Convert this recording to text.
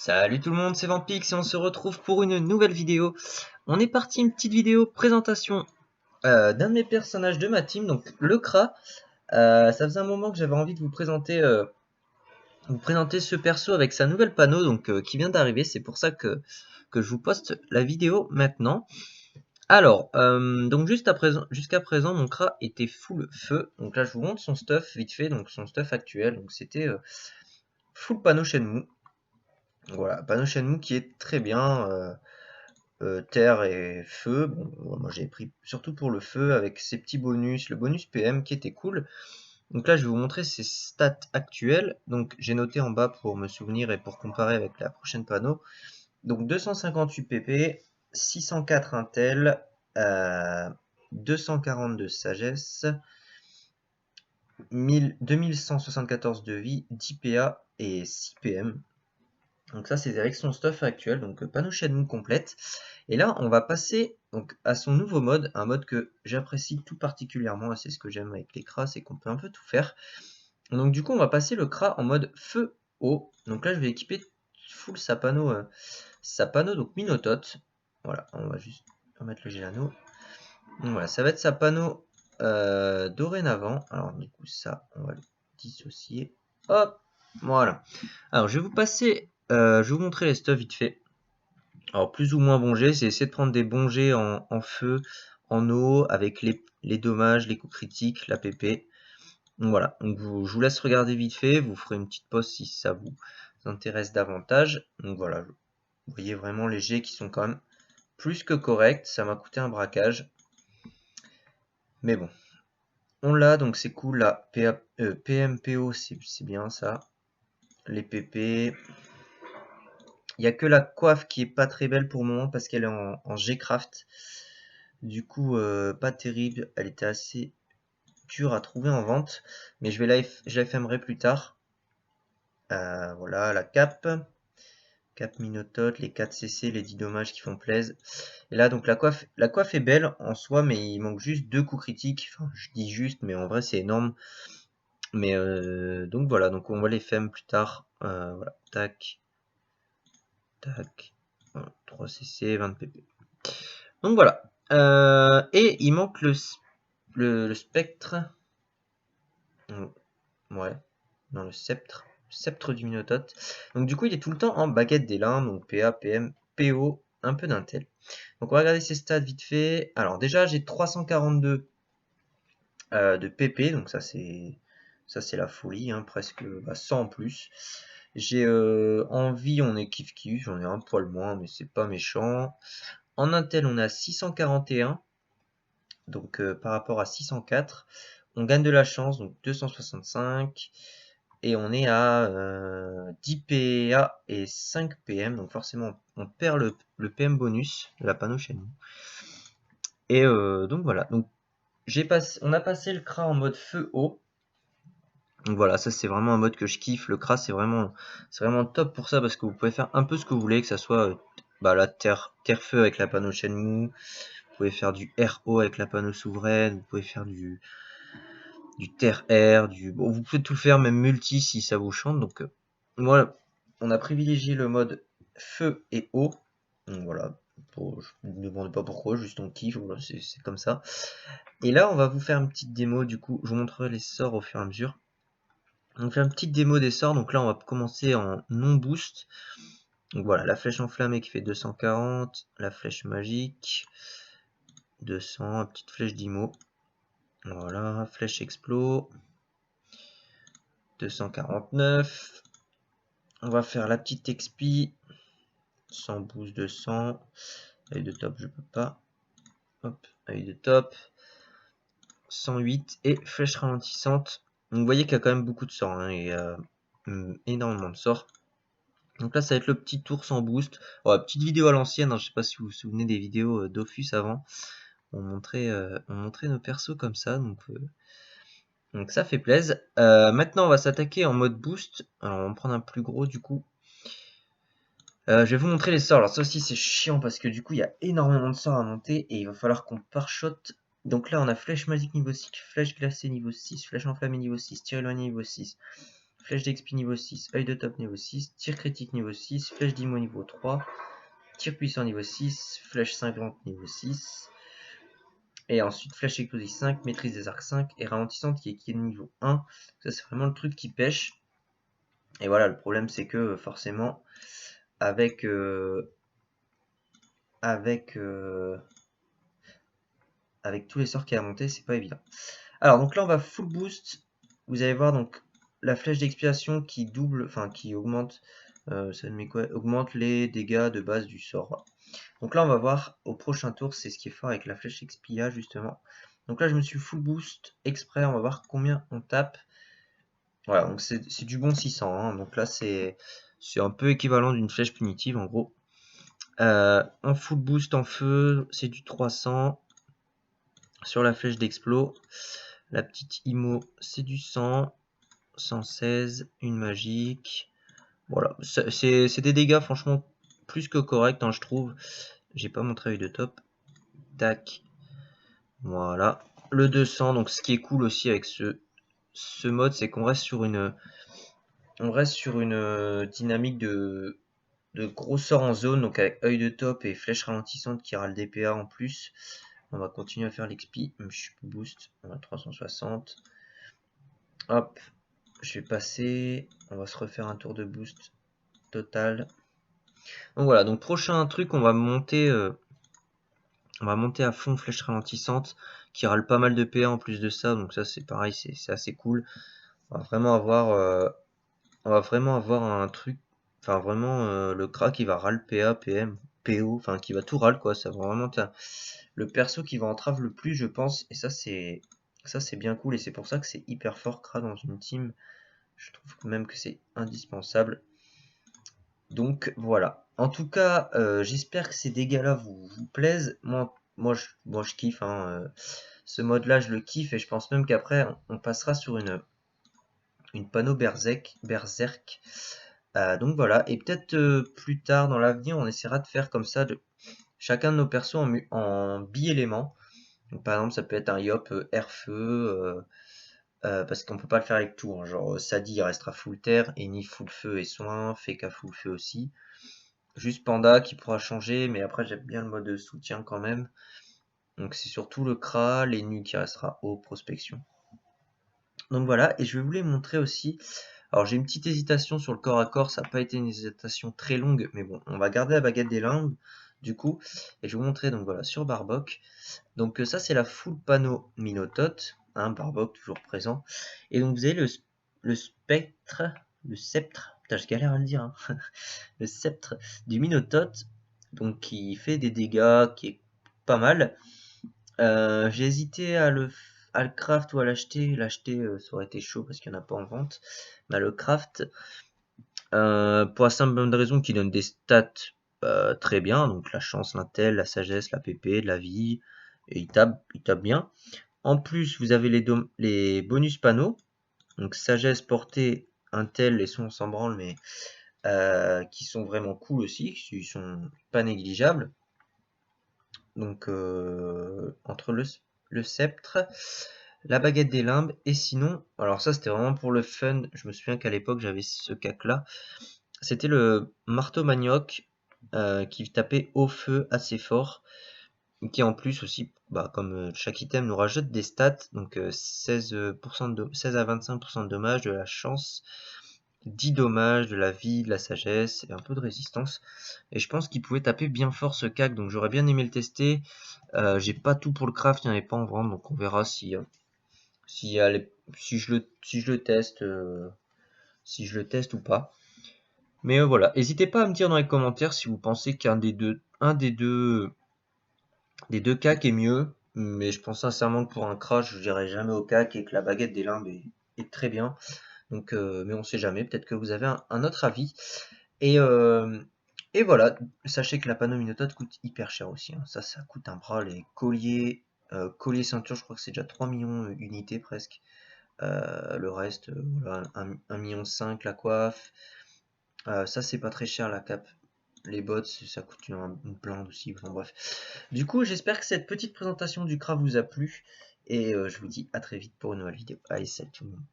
Salut tout le monde, c'est Vampix et on se retrouve pour une nouvelle vidéo. On est parti, une petite vidéo présentation d'un de mes personnages de ma team, donc le Kra. Ça faisait un moment que j'avais envie de vous présenter ce perso avec sa nouvelle panneau qui vient d'arriver. C'est pour ça que je vous poste la vidéo maintenant. Alors, donc jusqu'à présent, mon Kra était full feu. Donc là, je vous montre son stuff vite fait, donc son stuff actuel. Donc c'était full panneau Shenmue. Voilà, panneau Shenmue qui est très bien. Terre et feu. Bon, moi j'ai pris surtout pour le feu avec ses petits bonus, le bonus PM qui était cool. Donc là je vais vous montrer ses stats actuelles. Donc j'ai noté en bas pour me souvenir et pour comparer avec la prochaine panneau. Donc 258 PP, 604 intel, 242 sagesse, 2174 de vie, 10 PA et 6 PM. Donc ça c'est avec son stuff actuel, donc panneau Shenmue complète. Et là on va passer donc à son nouveau mode, un mode que j'apprécie tout particulièrement, et c'est ce que j'aime avec les Kras, c'est qu'on peut un peu tout faire. Donc du coup on va passer le Kra en mode feu eau. Donc là je vais équiper full sa panneau donc Minotote. Voilà, on va juste remettre le Gélano. Donc voilà, ça va être sa panneau dorénavant. Alors du coup ça on va le dissocier. Hop, voilà. Alors je vais je vais vous montrer les stuff vite fait. Alors plus ou moins bon jet, c'est essayer de prendre des bons jets en feu, en eau, avec les dommages, les coups critiques, la PP. Donc voilà, donc je vous laisse regarder vite fait, vous ferez une petite pause si ça vous intéresse davantage. Donc voilà, vous voyez vraiment les jets qui sont quand même plus que corrects, ça m'a coûté un braquage. Mais bon, on l'a, donc c'est cool, la PMPO c'est bien ça. Les PP, il n'y a que la coiffe qui est pas très belle pour le moment parce qu'elle est en G-Craft. Du coup, pas terrible. Elle était assez dure à trouver en vente. Mais je la FMerai plus tard. Voilà, la cape. Cap Minotote, les 4 CC, les 10 dommages qui font plaisir. Et là, donc la coiffe est belle en soi, mais il manque juste 2 coups critiques. Enfin, je dis juste, mais en vrai, c'est énorme. Mais donc voilà, donc on va les FEM plus tard. Voilà, tac. Tac. Voilà, 3 CC, 20 PP. Donc voilà. Et il manque le spectre. Ouais. Non, le sceptre. Sceptre du Minotote. Donc du coup, il est tout le temps en baguette des limbes. Donc PA, PM, PO, un peu d'intel. Donc on va regarder ses stats vite fait. Alors déjà, j'ai 342 de PP. Donc ça, c'est la folie. Hein, presque 100 en plus. J'ai en vie, on est kiff-kiff. J'en ai un poil moins, mais c'est pas méchant. En Intel, on est à 641, donc par rapport à 604. On gagne de la chance, donc 265. Et on est à 10 PA et 5 PM. Donc forcément, on perd le PM bonus de la panneau chez nous. Et donc voilà. Donc, on a passé le Kra en mode feu haut. Donc voilà, ça c'est vraiment un mode que je kiffe. Le Kra c'est vraiment top pour ça parce que vous pouvez faire un peu ce que vous voulez, que ça soit la terre-feu avec la panneau Shenmue. Vous pouvez faire du RO avec la panneau souveraine, vous pouvez faire du terre-air, bon, vous pouvez tout faire, même multi si ça vous chante. Donc moi, on a privilégié le mode feu et eau. Donc voilà, je ne me demande pas pourquoi, juste on kiffe, voilà, c'est comme ça. Et là, on va vous faire une petite démo, du coup, je vous montrerai les sorts au fur et à mesure. On fait une petite démo des sorts, donc là on va commencer en non-boost. Donc voilà, la flèche enflammée qui fait 240, la flèche magique, 200, la petite flèche d'IMO. Voilà, flèche explo, 249. On va faire la petite expi, 100 boost 200. Œil de top, je peux pas. Hop, œil de top, 108 et flèche ralentissante. Donc vous voyez qu'il y a quand même beaucoup de sorts, hein, et énormément de sorts. Donc là, ça va être le petit tour sans boost. Oh, petite vidéo à l'ancienne, hein, je sais pas si vous vous souvenez des vidéos Dofus avant. On montrait nos persos comme ça, donc ça fait plaisir. Maintenant, on va s'attaquer en mode boost. Alors, on va prendre un plus gros du coup. Je vais vous montrer les sorts. Alors ça aussi c'est chiant parce que du coup il y a énormément de sorts à monter et il va falloir qu'on par-shot. Donc là on a flèche magique niveau 6, flèche glacée niveau 6, flèche enflammée niveau 6, tir éloigné niveau 6. flèche d'expi niveau 6, œil de top niveau 6, tir critique niveau 6, flèche d'immo niveau 3, tir puissant niveau 6, flèche cinglante niveau 6, et ensuite flèche explosive 5, maîtrise des arcs 5, et ralentissante qui est niveau 1. Ça c'est vraiment le truc qui pêche. Et voilà, le problème c'est que forcément, avec tous les sorts qui a monté, c'est pas évident. Alors donc là on va full boost. Vous allez voir donc la flèche d'expiation qui double, enfin qui augmente, ça met quoi, augmente les dégâts de base du sort. Donc là on va voir au prochain tour, c'est ce qui est fort avec la flèche expia justement. Donc là je me suis full boost exprès, on va voir combien on tape. Voilà, donc c'est du bon 600, hein. Donc là c'est un peu équivalent d'une flèche punitive en gros. En full boost en feu, c'est du 300. Sur la flèche d'explo, la petite IMO, c'est du 100. 116, une magique. Voilà, c'est des dégâts franchement plus que corrects, hein, je trouve. J'ai pas montré œil de top. Tac. Voilà. Le 200, donc ce qui est cool aussi avec ce mode, c'est qu'on reste sur une dynamique de gros sorts en zone, donc avec œil de top et flèche ralentissante qui râle DPA en plus. On va continuer à faire l'XP. Je suis boost. On va 360. Hop. Je vais passer. On va se refaire un tour de boost total. Donc voilà. Donc prochain truc, on va monter à fond flèche ralentissante qui râle pas mal de PA en plus de ça. Donc ça c'est pareil, c'est assez cool. On va vraiment avoir un truc. Enfin vraiment le crack qui va râle PA, PM, PO. Enfin qui va tout râle quoi. Ça va vraiment être le perso qui va entrave le plus je pense. Et ça c'est bien cool. Et c'est pour ça que c'est hyper fort Kra dans une team. Je trouve même que c'est indispensable. Donc voilà. En tout cas, j'espère que ces dégâts-là vous plaisent. Moi, je kiffe. Hein, ce mode-là, je le kiffe. Et je pense même qu'après, on passera sur une panneau berserk. Donc voilà. Et peut-être plus tard dans l'avenir, on essaiera de faire comme ça chacun de nos persos en bi-éléments. Donc par exemple, ça peut être un Yop air-feu. Parce qu'on peut pas le faire avec tout, hein. Genre Sadi il restera full terre, Eni full feu et soin, Feka full feu aussi. Juste Panda qui pourra changer, mais après j'aime bien le mode de soutien quand même. Donc c'est surtout le Kra, l'Enu qui restera haut, prospection. Donc voilà, et je vais vous les montrer aussi. Alors j'ai une petite hésitation sur le corps à corps, ça n'a pas été une hésitation très longue, mais bon, on va garder la baguette des limbes du coup. Et je vais vous montrer donc voilà sur Barbock. Donc ça c'est la full panneau Minotote, hein, Barbock toujours présent. Et donc vous avez le spectre, le sceptre, putain je galère à le dire, hein. Le sceptre du Minotote, donc qui fait des dégâts, qui est pas mal. J'ai hésité à le craft ou à l'acheter. L'acheter ça aurait été chaud parce qu'il n'y en a pas en vente. Mais le craft, pour la simple bonne raison qu'il donne des stats très bien, donc la chance, l'intel, la sagesse, la PP, de la vie, et il tape bien. En plus, vous avez les bonus panneaux, donc sagesse, portée, intel, et son s'en branle, mais qui sont vraiment cool aussi, qui sont pas négligeables. Donc entre le sceptre, la baguette des limbes, et sinon, alors ça c'était vraiment pour le fun, je me souviens qu'à l'époque j'avais ce cac là, c'était le marteau manioc qui tapait au feu assez fort, qui en plus aussi, comme chaque item nous rajoute des stats, donc 16 à 25% de dommages, de la chance, 10 dommages, de la vie, de la sagesse et un peu de résistance. Et je pense qu'il pouvait taper bien fort ce cac, donc j'aurais bien aimé le tester. J'ai pas tout pour le craft, il n'y en avait pas en vente, donc on verra si je le teste, ou pas. Mais voilà, n'hésitez pas à me dire dans les commentaires si vous pensez qu'un des deux cacs est mieux. Mais je pense sincèrement que pour un crash, je dirais jamais au cac et que la baguette des limbes est très bien. Donc, mais on sait jamais, peut-être que vous avez un autre avis. Et, voilà, sachez que la panneau Minotote coûte hyper cher aussi, hein. Ça coûte un bras, les colliers, ceinture, je crois que c'est déjà 3 millions d'unités presque. Le reste, voilà, 1,5 million la coiffe. Ça, c'est pas très cher la cape. Les bots, ça coûte une blinde aussi. Enfin, bref. Du coup, j'espère que cette petite présentation du craft vous a plu. Et je vous dis à très vite pour une nouvelle vidéo. Allez, salut tout le monde.